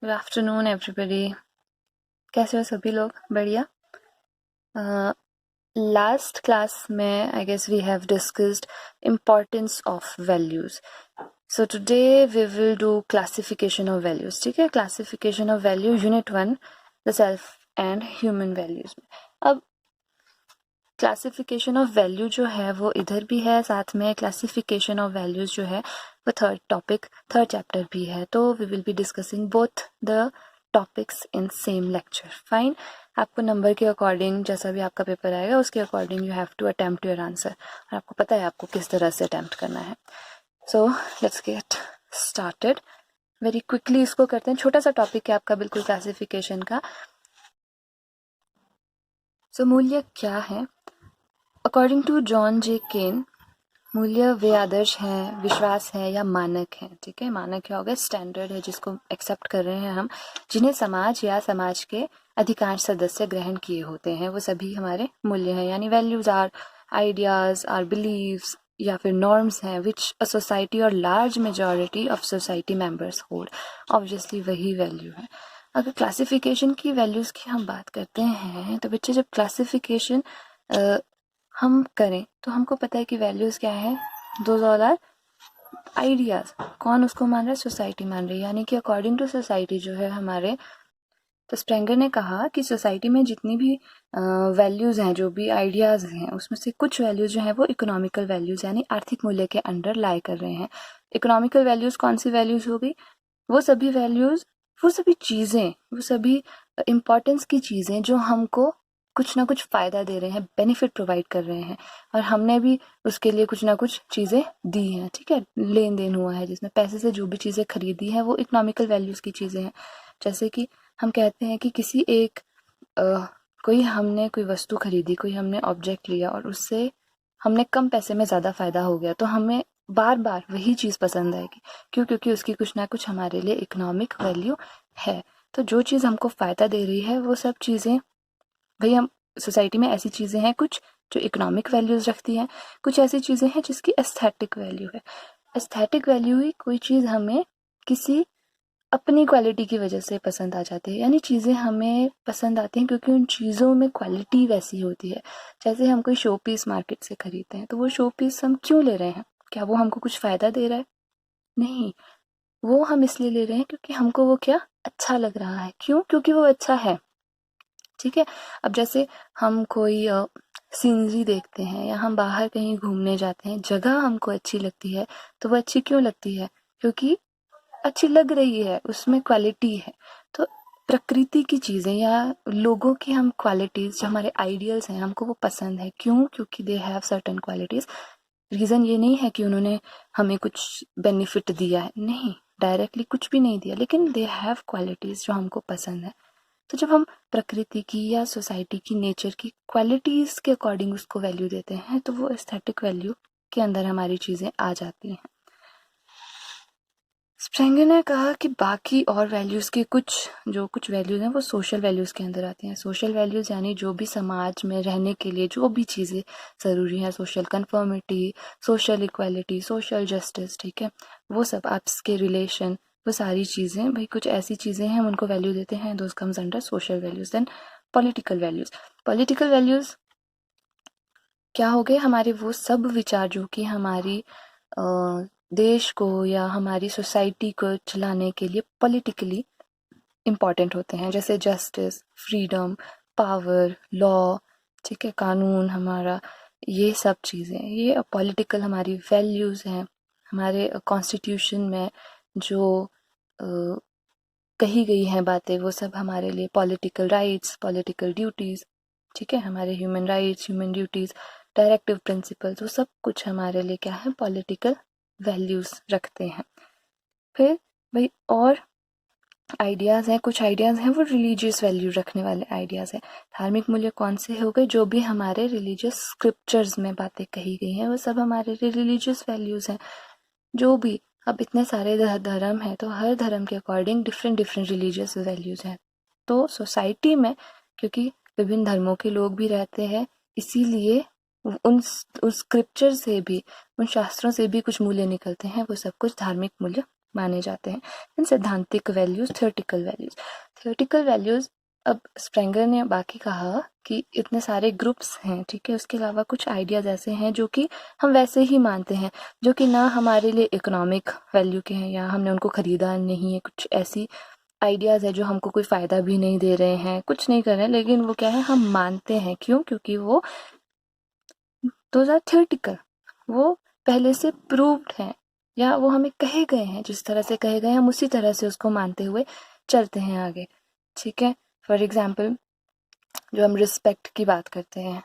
Good afternoon everybody. कैसे हो सभी लोग? बढ़िया। लास्ट क्लास में I guess we have discussed importance of values. So today we will do classification of values. ठीक है, classification of value unit 1, the self and human values. अब classification of value जो है वो इधर भी है, साथ में क्लासिफिकेशन ऑफ वैल्यूज जो है वो थर्ड चैप्टर भी है। तो we will be discussing both the topics in same lecture. Fine. आपको नंबर के अकॉर्डिंग जैसा भी आपका पेपर आएगा उसके according you have to attempt your answer, और आपको पता है आपको किस तरह से अटेम्प्ट करना है। So let's get started very quickly. इसको करते हैं, छोटा सा टॉपिक है आपका बिल्कुल क्लासिफिकेशन का। सो मूल्य क्या है? अकॉर्डिंग टू जॉन जे केन, मूल्य वे आदर्श हैं, विश्वास है या मानक है। ठीक है, मानक क्या हो गया? स्टैंडर्ड है जिसको एक्सेप्ट कर रहे हैं हम, जिन्हें समाज या समाज के अधिकांश सदस्य ग्रहण किए होते हैं, वो सभी हमारे मूल्य हैं। यानी values are ideas, are beliefs या फिर नॉर्म्स हैं विच अ सोसाइटी और large majority of society members hold. Obviously वही वैल्यू है। अगर क्लासिफिकेशन की वैल्यूज की हम बात करते हैं तो बच्चे जब क्लासिफिकेशन हम करें तो हमको पता है कि वैल्यूज क्या है? Those all are ideas. कौन उसको मान रहा है? सोसाइटी मान रही है। यानी कि अकॉर्डिंग टू सोसाइटी जो है हमारे, तो स्प्रेंगर ने कहा कि सोसाइटी में जितनी भी वैल्यूज हैं, जो भी आइडियाज हैं, उसमें से कुछ वैल्यूज जो हैं वो इकोनॉमिकल वैल्यूज यानी आर्थिक मूल्य के अंडर लाई कर रहे हैं। इकोनॉमिकल वैल्यूज कौन सी वैल्यूज हो गई? वो सभी वैल्यूज, वो सभी चीजें, वो सभी इम्पोर्टेंस की चीजें जो हमको कुछ ना कुछ फायदा दे रहे हैं, बेनिफिट प्रोवाइड कर रहे हैं, और हमने भी उसके लिए कुछ ना कुछ चीजें दी हैं। ठीक है, लेन देन हुआ है जिसमें पैसे से जो भी चीजें खरीदी हैं वो इकोनॉमिकल वैल्यूज की चीजें हैं। जैसे कि हम कहते हैं कि किसी एक हमने कोई वस्तु खरीदी, कोई हमने ऑब्जेक्ट लिया और उससे हमने कम पैसे में ज़्यादा फायदा हो गया, तो हमें बार बार वही चीज़ पसंद आएगी। क्यों? क्योंकि उसकी कुछ ना कुछ हमारे लिए इकोनॉमिक वैल्यू है। तो जो चीज़ हमको फ़ायदा दे रही है वो सब चीज़ें, भाई हम सोसाइटी में ऐसी चीज़ें हैं कुछ जो इकोनॉमिक वैल्यूज रखती हैं, कुछ ऐसी चीज़ें हैं जिसकी एस्थेटिक वैल्यू है। एस्थेटिक वैल्यू ही कोई चीज़ हमें किसी अपनी क्वालिटी की वजह से पसंद आ जाती है। यानी चीज़ें हमें पसंद आती हैं क्योंकि उन चीज़ों में क्वालिटी वैसी होती है। जैसे हम कोई शो पीस मार्केट से खरीदते हैं तो वो शो पीस हम क्यों ले रहे हैं? क्या वो हमको कुछ फ़ायदा दे रहा है? नहीं, वो हम इसलिए ले रहे हैं क्योंकि हमको वो क्या अच्छा लग रहा है। क्यों? क्योंकि वो अच्छा है। ठीक है, अब जैसे हम कोई सीनरी देखते हैं या हम बाहर कहीं घूमने जाते हैं, जगह हमको अच्छी लगती है, तो वो अच्छी क्यों लगती है? क्योंकि अच्छी लग रही है, उसमें क्वालिटी है। तो प्रकृति की चीज़ें या लोगों की हम क्वालिटीज़, जो हमारे आइडियल्स हैं, हमको वो पसंद है। क्यों? क्योंकि they have certain qualities. Reason ये नहीं है कि उन्होंने हमें कुछ बेनिफिट दिया है, नहीं, डायरेक्टली कुछ भी नहीं दिया, लेकिन दे हैव क्वालिटीज़ जो हमको पसंद है। तो जब हम प्रकृति की या सोसाइटी की, नेचर की क्वालिटीज़ के अकॉर्डिंग उसको वैल्यू देते हैं तो वो एस्थेटिक वैल्यू के अंदर हमारी चीज़ें आ जाती हैं। स्प्रेंगर ने कहा कि बाकी और वैल्यूज़ की कुछ वैल्यूज़ हैं वो सोशल वैल्यूज़ के अंदर आती हैं। सोशल वैल्यूज़ यानी जो भी समाज में रहने के लिए जो भी चीज़ें ज़रूरी हैं, social conformity, social equality, social justice, ठीक है, वो सब, आपस के रिलेशन, वो सारी चीज़ें, भाई कुछ ऐसी चीज़ें हैं हम उनको वैल्यू देते हैं, those comes under social values. Then political values. Political values क्या हो गए? हमारे वो सब विचार जो कि हमारी देश को या हमारी सोसाइटी को चलाने के लिए पॉलिटिकली इम्पॉर्टेंट होते हैं, जैसे जस्टिस, फ्रीडम, पावर, लॉ, ठीक है, कानून हमारा, ये सब चीज़ें, ये पॉलिटिकल हमारी वैल्यूज़ हैं। हमारे कॉन्स्टिट्यूशन में जो कही गई हैं बातें, वो सब हमारे लिए पॉलिटिकल राइट्स, पॉलिटिकल ड्यूटीज़, ठीक है, हमारे human rights, human duties, directive principles, वो सब कुछ हमारे लिए क्या है? पॉलिटिकल वैल्यूज़ रखते हैं। फिर भाई और आइडियाज़ हैं, कुछ आइडियाज़ हैं वो रिलीजियस वैल्यू रखने वाले आइडियाज़ हैं। धार्मिक मूल्य कौन से हो गए? जो भी हमारे रिलीजियस स्क्रिप्चर्स में बातें कही गई हैं वो सब हमारे लिए रिलीजियस वैल्यूज़ हैं। जो भी, अब इतने सारे धर्म हैं तो हर धर्म के according different different religious values हैं। तो सोसाइटी में क्योंकि विभिन्न धर्मों के लोग भी रहते हैं, इसीलिए उन स्क्रिप्चर से भी, उन शास्त्रों से भी कुछ मूल्य निकलते हैं, वो सब कुछ धार्मिक मूल्य माने जाते हैं। इन सैद्धांतिक वैल्यूज़, थियोरेटिकल वैल्यूज़, अब स्प्रेंगर ने बाकी कहा कि इतने सारे ग्रुप्स हैं, ठीक है, उसके अलावा कुछ आइडियाज़ ऐसे हैं जो कि हम वैसे ही मानते हैं, जो कि ना हमारे लिए इकोनॉमिक वैल्यू के हैं या हमने उनको ख़रीदा नहीं है, कुछ ऐसी आइडियाज़ है जो हमको कोई फ़ायदा भी नहीं दे रहे हैं, कुछ नहीं कर रहे हैं, लेकिन वो क्या है, हम मानते हैं। क्यों? क्योंकि वो दोज आर थियोरेटिकल, वो पहले से प्रूव्ड हैं या वो हमें कहे गए हैं, जिस तरह से कहे गए हम उसी तरह से उसको मानते हुए चलते हैं आगे, ठीक है। फॉर एग्जाम्पल, जो हम रिस्पेक्ट की बात करते हैं,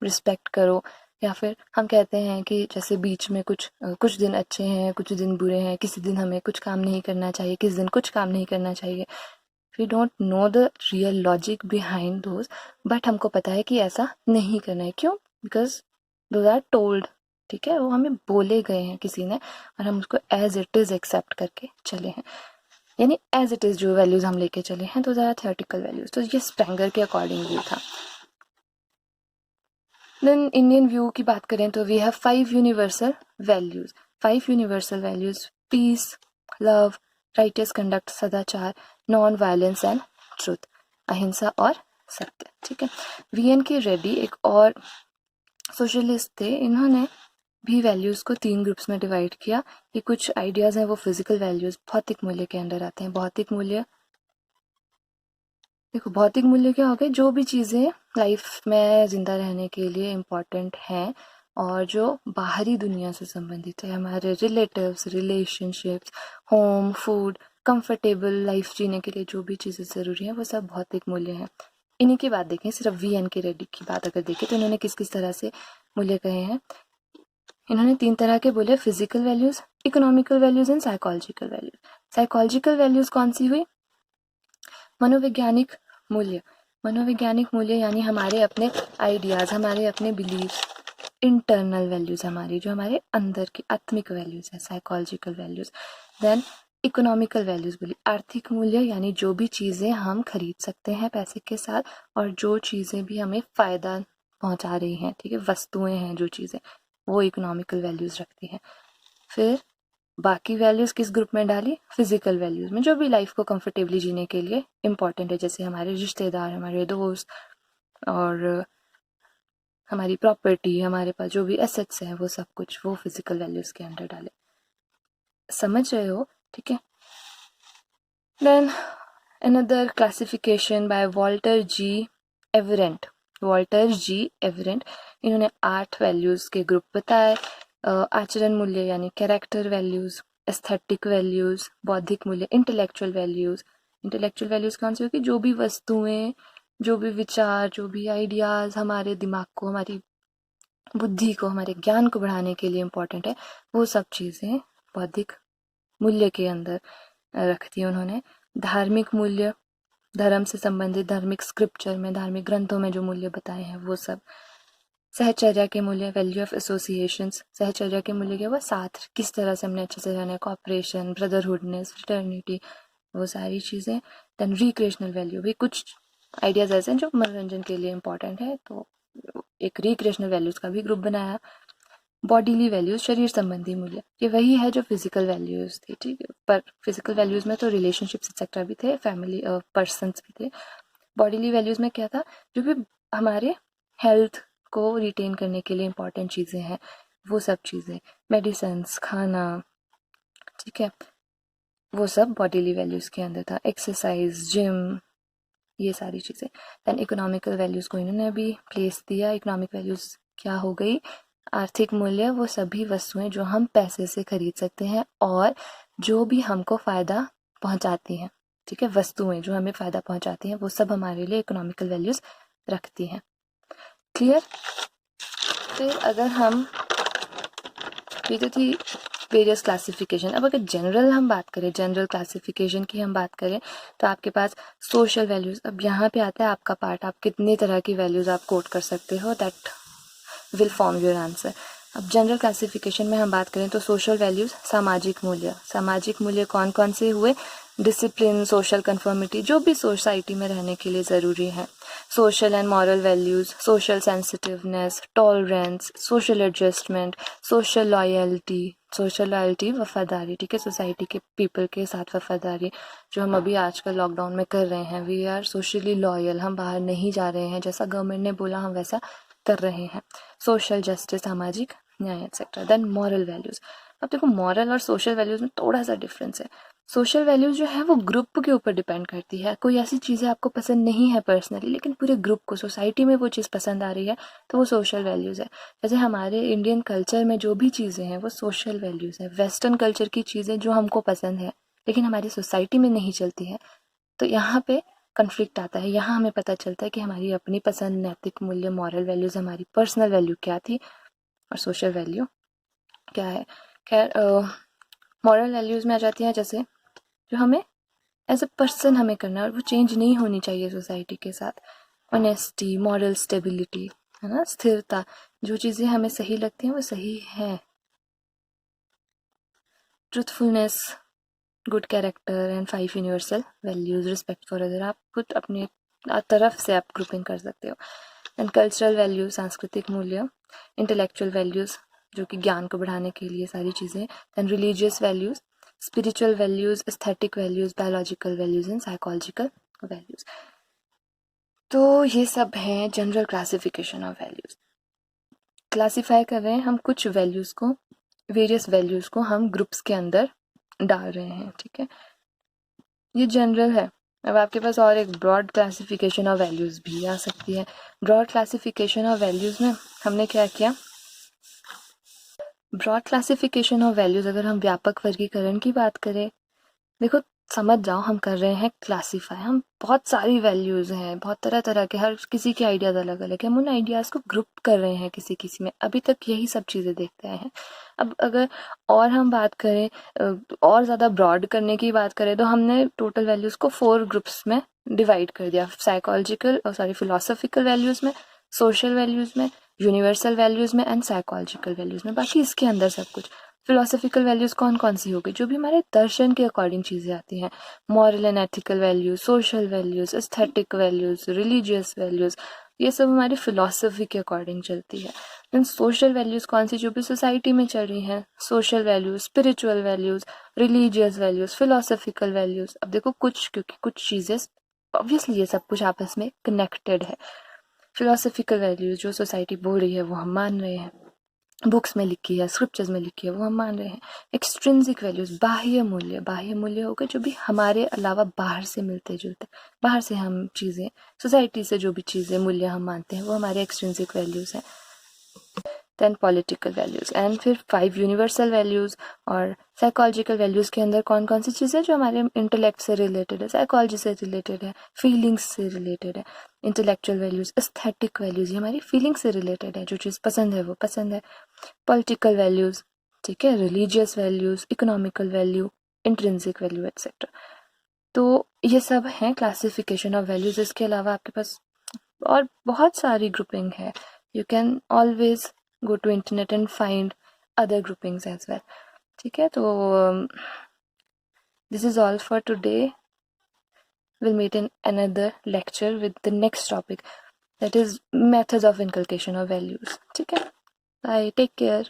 रिस्पेक्ट करो, या फिर हम कहते हैं कि जैसे बीच में कुछ दिन अच्छे हैं, कुछ दिन बुरे हैं, किसी दिन हमें कुछ काम नहीं करना चाहिए, किसी दिन कुछ काम नहीं करना चाहिए। We don't know the real logic behind those, but हमको पता है कि ऐसा नहीं करना है। क्यों? बिकॉज दोज आर टोल्ड, ठीक है, वो हमें बोले गए हैं किसी ने और हम उसको एज इट इज़ एक्सेप्ट करके चले हैं, यानी एज इट इज़ जो वैल्यूज़ हम लेके चले हैं, दोज आर थियोरेटिकल वैल्यूज़। तो ये स्प्रेंगर के अकॉर्डिंग व्यू था। देन इंडियन व्यू की बात करें तो we have 5 universal values. 5 universal values: peace, love, righteous conduct, सदाचार, नॉन वायलेंस एंड ट्रुथ, अहिंसा और सत्य, ठीक है। वीएन के रेड्डी एक और सोशलिस्ट थे, इन्होंने भी वैल्यूज़ को 3 ग्रुप्स में डिवाइड किया। ये कुछ आइडियाज़ हैं वो फिजिकल वैल्यूज़, भौतिक मूल्य के अंडर आते हैं। भौतिक मूल्य, देखो भौतिक मूल्य क्या हो गए, जो भी चीज़ें लाइफ में ज़िंदा रहने के लिए इम्पॉर्टेंट हैं और जो बाहरी दुनिया से संबंधित है, हमारे relatives, relationships, home, food, comfortable life जीने के लिए जो भी चीज़ें ज़रूरी हैं, वो सब भौतिक मूल्य हैं। इन्हीं की बात देखें, सिर्फ वीएन के रेड्डी की बात अगर देखें तो इन्होंने किस किस तरह से मूल्य कहे हैं। इन्होंने 3 तरह के बोले: physical values, economical values and psychological values. Psychological values कौन सी हुई? मनोवैज्ञानिक मूल्य। मनोवैज्ञानिक मूल्य यानी हमारे अपने आइडियाज़, हमारे अपने बिलीव्स, इंटरनल वैल्यूज़, हमारी जो हमारे अंदर की आत्मिक वैल्यूज़ है, psychological values. Then economical values बोली, आर्थिक मूल्य यानी जो भी चीज़ें हम खरीद सकते हैं पैसे के साथ और जो चीज़ें भी हमें फ़ायदा पहुंचा रही हैं, ठीक है, वस्तुएं हैं जो चीज़ें, वो इकोनॉमिकल वैल्यूज़ रखती हैं। फिर बाकी वैल्यूज़ किस ग्रुप में डाली? फिजिकल वैल्यूज़ में, जो भी लाइफ को कंफर्टेबली जीने के लिए इम्पॉर्टेंट है, जैसे हमारे रिश्तेदार, हमारे दोस्त और हमारी प्रॉपर्टी, हमारे पास जो भी एसेट्स हैं, वो सब कुछ वो फिजिकल वैल्यूज़ के अंडर डाले। समझ रहे हो? ठीक है। Then another classification by Walter G Everett. इन्होंने 8 वैल्यूज़ के ग्रुप बताए। आचरण मूल्य यानी कैरेक्टर वैल्यूज़, एस्थेटिक वैल्यूज़, बौद्धिक मूल्य, इंटेलेक्चुअल वैल्यूज़ कौन सी होगी? जो भी वस्तुएं, जो भी विचार, जो भी आइडियाज़ हमारे दिमाग को, हमारी बुद्धि को, हमारे ज्ञान को बढ़ाने के लिए इम्पोर्टेंट है, वो सब चीज़ें बौद्धिक मूल्य के अंदर रखती है उन्होंने। धार्मिक मूल्य, धर्म से संबंधित धार्मिक स्क्रिप्चर में, धार्मिक ग्रंथों में जो मूल्य बताए हैं वो सब। सहचर्या के मूल्य, वैल्यू ऑफ एसोसिएशंस। सहचर्या के मूल्य क्या हुआ? साथ, किस तरह से हमने अच्छे से रहना है, कॉपरेशन, ब्रदरहुडनेस, फ्रेटर्निटी, वो सारी चीज़ें। देन रिक्रिएशनल वैल्यू भी कुछ आइडियाज ऐसे हैं जो मनोरंजन के लिए इम्पोर्टेंट है, तो एक रिक्रिएशनल वैल्यूज़ का भी ग्रुप बनाया। बॉडीली वैल्यूज, शरीर संबंधी मूल्य, ये वही है जो फिजिकल वैल्यूज थी, ठीक है, पर फिजिकल वैल्यूज में तो रिलेशनशिप्स एक्सेट्रा भी थे, फैमिली पर्सन्स भी थे। बॉडीली वैल्यूज में क्या था? जो भी हमारे हेल्थ को रिटेन करने के लिए इम्पोर्टेंट चीज़ें हैं, वो सब चीज़ें, मेडिसिन्स, खाना, ठीक है, वो सब बॉडीली वैल्यूज़ के अंदर था। एक्सरसाइज, जिम, ये सारी चीज़ें। दैन इकोनॉमिकल वैल्यूज़ को इन्होंने भी प्लेस दिया। इकोनॉमिक वैल्यूज़ क्या हो गई? आर्थिक मूल्य, वो सभी वस्तुएं जो हम पैसे से खरीद सकते हैं और जो भी हमको फ़ायदा पहुंचाती हैं, ठीक है, वस्तुएं जो हमें फ़ायदा पहुंचाती हैं, वो सब हमारे लिए इकोनॉमिकल वैल्यूज़ रखती हैं। क्लियर? फिर अगर हम, ये तो थी वेरियस क्लासिफिकेशन। अब अगर जनरल हम बात करें, जनरल क्लासिफिकेशन की हम बात करें, तो आपके पास सोशल वैल्यूज़। अब यहाँ पे आता है आपका पार्ट, आप कितनी तरह की वैल्यूज़ आप कोट कर सकते हो, that will form your answer. अब जनरल क्लासिफिकेशन में हम बात करें तो सोशल वैल्यूज़, सामाजिक मूल्य। सामाजिक मूल्य कौन कौन से हुए? डिसिप्लिन, सोशल कन्फर्मिटी, जो भी सोसाइटी में रहने के लिए ज़रूरी है। Social and moral values, social sensitiveness, tolerance, social adjustment, social loyalty, social loyalty, वफादारी, ठीक है, सोसाइटी के पीपल के साथ वफादारी, जो हम अभी आजकल लॉकडाउन में कर रहे हैं। वी आर सोशली लॉयल, हम बाहर नहीं जा रहे हैं, जैसा गवर्नमेंट ने बोला हम वैसा कर रहे हैं। सोशल जस्टिस, सामाजिक न्याय एक्सेट्रा। Then moral values. अब देखो मॉरल और सोशल वैल्यूज़ में थोड़ा सा डिफरेंस है। सोशल वैल्यूज़ जो है वो ग्रुप के ऊपर डिपेंड करती है। कोई ऐसी चीज़ें आपको पसंद नहीं है पर्सनली, लेकिन पूरे ग्रुप को, सोसाइटी में वो चीज़ पसंद आ रही है, तो वो सोशल वैल्यूज़ है। जैसे हमारे इंडियन कल्चर में जो भी चीज़ें हैं वो सोशल वैल्यूज़ हैं। वेस्टर्न कल्चर की चीज़ें जो हमको पसंद है लेकिन हमारी सोसाइटी में नहीं चलती है, तो यहाँ पे कन्फ्लिक्ट आता है। यहाँ हमें पता चलता है कि हमारी अपनी पसंद, नैतिक मूल्य, मॉरल वैल्यूज़, हमारी पर्सनल वैल्यू क्या थी और सोशल वैल्यू क्या है। खैर, मॉरल वैल्यूज़ में आ जाती हैं जैसे जो हमें एज अ पर्सन हमें करना है और वो चेंज नहीं होनी चाहिए सोसाइटी के साथ। ऑनेस्टी, मॉरल स्टेबिलिटी, है ना, स्थिरता, जो चीज़ें हमें सही लगती हैं वो सही है। Truthfulness, good character and 5 universal values, respect for other. आप खुद अपने तरफ से आप ग्रुपिंग कर सकते हो। एंड कल्चरल वैल्यूज, सांस्कृतिक मूल्य। इंटेलेक्चुअल वैल्यूज, जो कि ज्ञान को बढ़ाने के लिए सारी चीज़ें। And religious values, spiritual values, aesthetic values, biological values and psychological values. तो ये सब हैं general classification of values. Classify कर रहे हैं हम कुछ वैल्यूज को, वेरियस वैल्यूज को हम ग्रुप्स के अंदर डाल रहे हैं, ठीक है। ये जनरल है। अब आपके पास और एक ब्रॉड क्लासिफिकेशन ऑफ वैल्यूज भी आ सकती है। ब्रॉड क्लासिफिकेशन ऑफ वैल्यूज में हमने क्या किया, ब्रॉड क्लासिफिकेशन ऑफ वैल्यूज, अगर हम व्यापक वर्गीकरण की बात करें, देखो समझ जाओ हम कर रहे हैं क्लासीफाई। हम बहुत सारी वैल्यूज़ हैं, बहुत तरह तरह के, हर किसी के आइडियाज़ अलग अलग है, हम उन आइडियाज़ को ग्रुप कर रहे हैं किसी किसी में। अभी तक यही सब चीज़ें देखते आए हैं। अब अगर और हम बात करें, और ज़्यादा ब्रॉड करने की बात करें, तो हमने टोटल वैल्यूज़ को 4 ग्रुप्स में डिवाइड कर दिया। फिलोसॉफिकल वैल्यूज़ में, सोशल वैल्यूज़ में, यूनिवर्सल वैल्यूज़ में एंड साइकोलॉजिकल वैल्यूज़ में। बाकी इसके अंदर सब कुछ। फिलोसॉफिकल वैल्यूज़ कौन कौन सी हो गई, जो भी हमारे दर्शन के अकॉर्डिंग चीज़ें आती हैं। Moral and ethical values, social values, aesthetic values, religious values, ये सब हमारी फिलोसफी के अकॉर्डिंग चलती है। देन सोशल वैल्यूज़ कौन सी, जो भी सोसाइटी में चल रही हैं। Social values, spiritual values, religious values, philosophical values. अब देखो कुछ, क्योंकि कुछ चीज़ें ऑब्वियसली ये सब कुछ आपस में कनेक्टेड है। फिलोसफिकल वैल्यूज़ जो सोसाइटी बोल रही है वो हम मान रहे हैं, बुक्स में लिखी है, स्क्रिप्चर्स में लिखी है, वो हम मान रहे हैं। एक्सट्रिंसिक वैल्यूज, बाह्य मूल्य, बाह्य मूल्य हो गए जो भी हमारे अलावा बाहर से मिलते जुलते, बाहर से हम चीज़ें, सोसाइटी से जो भी चीज़ें, मूल्य हम मानते हैं, वो हमारे एक्सट्रिंसिक वैल्यूज हैं। देन पॉलिटिकल वैल्यूज एंड फिर 5 यूनिवर्सल वैल्यूज। और साइकोलॉजिकल वैल्यूज के अंदर कौन कौन सी चीज़ें जो हमारे इंटेलेक्ट से रिलेटेड है, साइकोलॉजी से रिलेटेड है, फीलिंग्स से रिलेटेड है। इंटेलेक्चुअल वैल्यूज, एस्थेटिक वैल्यूज, ये हमारी फीलिंग से रिलेटेड है, जो चीज़ पसंद है वो पसंद है। पॉलिटिकल वैल्यूज, ठीक है, religious values, economical value, intrinsic value etcetera. तो ये सब हैं क्लासिफिकेशन ऑफ वैल्यूज। इसके अलावा आपके पास और बहुत सारी ग्रुपिंग है। You can always go to internet and find other groupings as well, ठीक है। तो this is all for today. We'll meet in another lecture with the next topic, that is methods of inculcation of values, ठीक है। Bye, take care.